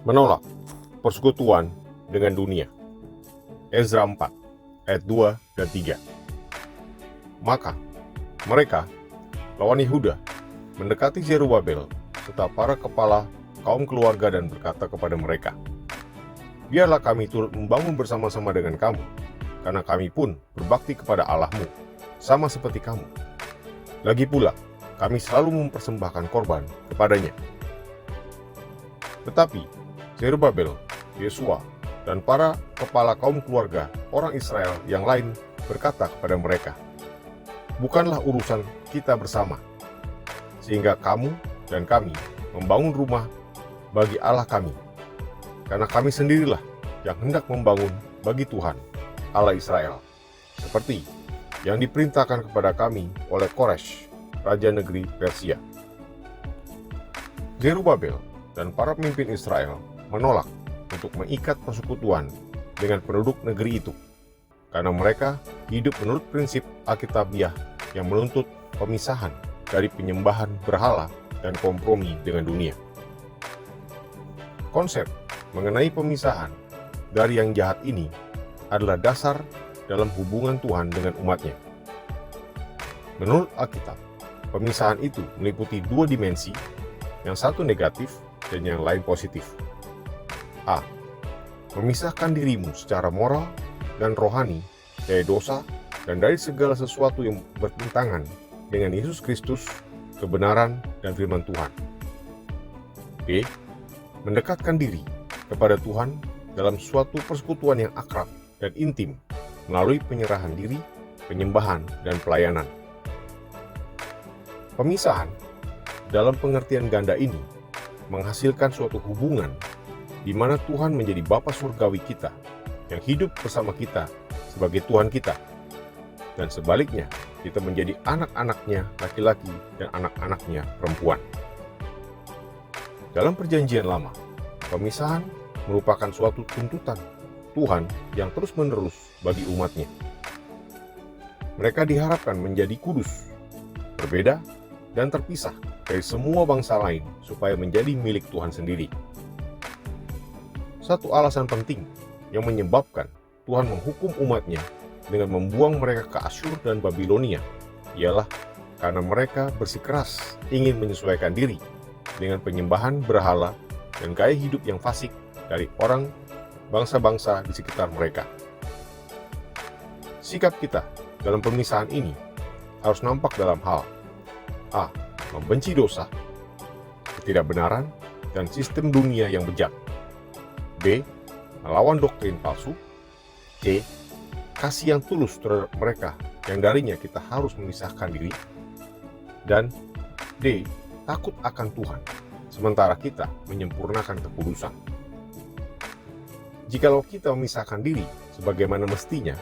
menolak persekutuan dengan dunia. Ezra 4 ayat 2 dan 3. Maka mereka, lawan Yehuda, mendekati Zerubabel serta para kepala kaum keluarga dan berkata kepada mereka, "Biarlah kami turut membangun bersama-sama dengan kamu, karena kami pun berbakti kepada Allahmu, sama seperti kamu. Lagi pula, kami selalu mempersembahkan korban kepadanya." Tetapi Zerubabel, Yesua, dan para kepala kaum keluarga orang Israel yang lain berkata kepada mereka, "Bukanlah urusan kita bersama, sehingga kamu dan kami membangun rumah bagi Allah kami, karena kami sendirilah yang hendak membangun bagi Tuhan, Allah Israel, seperti yang diperintahkan kepada kami oleh Koresh, Raja negeri Persia." Zerubabel dan para pemimpin Israel menolak untuk mengikat persekutuan dengan penduduk negeri itu, karena mereka hidup menurut prinsip Alkitabiah yang menuntut pemisahan dari penyembahan berhala dan kompromi dengan dunia. Konsep mengenai pemisahan dari yang jahat ini adalah dasar dalam hubungan Tuhan dengan umatnya. Menurut Alkitab, pemisahan itu meliputi dua dimensi, yang satu negatif dan yang lain positif. A. Memisahkan dirimu secara moral dan rohani dari dosa dan dari segala sesuatu yang bertentangan dengan Yesus Kristus, kebenaran, dan firman Tuhan. B. Mendekatkan diri kepada Tuhan dalam suatu persekutuan yang akrab dan intim melalui penyerahan diri, penyembahan, dan pelayanan. Pemisahan dalam pengertian ganda ini menghasilkan suatu hubungan di mana Tuhan menjadi Bapa surgawi kita yang hidup bersama kita sebagai Tuhan kita, dan sebaliknya kita menjadi anak-anaknya laki-laki dan anak-anaknya perempuan. Dalam perjanjian lama, pemisahan merupakan suatu tuntutan Tuhan yang terus-menerus bagi umatnya. Mereka diharapkan menjadi kudus, berbeda, dan terpisah dari semua bangsa lain supaya menjadi milik Tuhan sendiri. Satu alasan penting yang menyebabkan Tuhan menghukum umatnya dengan membuang mereka ke Asyur dan Babilonia ialah karena mereka bersikeras ingin menyesuaikan diri dengan penyembahan berhala dan gaya hidup yang fasik dari orang bangsa-bangsa di sekitar mereka. Sikap kita dalam pemisahan ini harus nampak dalam hal A. Membenci dosa, ketidakbenaran, dan sistem dunia yang bejat. B. Melawan doktrin palsu. C. Kasih yang tulus terhadap mereka yang darinya kita harus memisahkan diri. Dan D. Takut akan Tuhan, sementara kita menyempurnakan kekudusan. Jikalau kita memisahkan diri sebagaimana mestinya,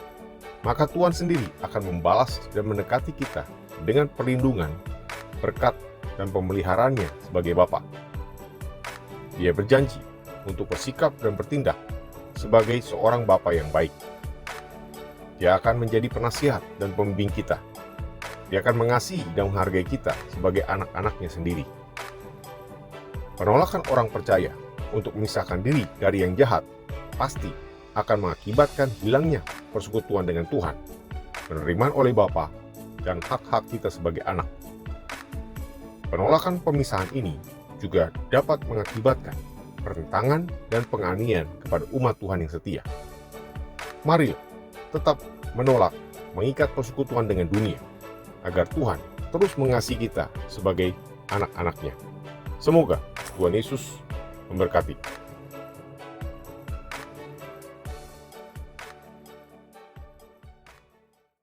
maka Tuhan sendiri akan membalas dan mendekati kita dengan perlindungan, berkat, dan pemeliharaannya sebagai Bapa. Dia berjanji untuk bersikap dan bertindak sebagai seorang Bapa yang baik. Dia akan menjadi penasihat dan pembimbing kita. Dia akan mengasihi dan menghargai kita sebagai anak-anaknya sendiri. Penolakan orang percaya untuk memisahkan diri dari yang jahat pasti akan mengakibatkan hilangnya persekutuan dengan Tuhan, penerimaan oleh Bapa, dan hak-hak kita sebagai anak. Penolakan pemisahan ini juga dapat mengakibatkan pertentangan dan penganiayaan kepada umat Tuhan yang setia. Marilah tetap menolak mengikat persekutuan dengan dunia, agar Tuhan terus mengasihi kita sebagai anak-anaknya. Semoga Tuhan Yesus memberkati.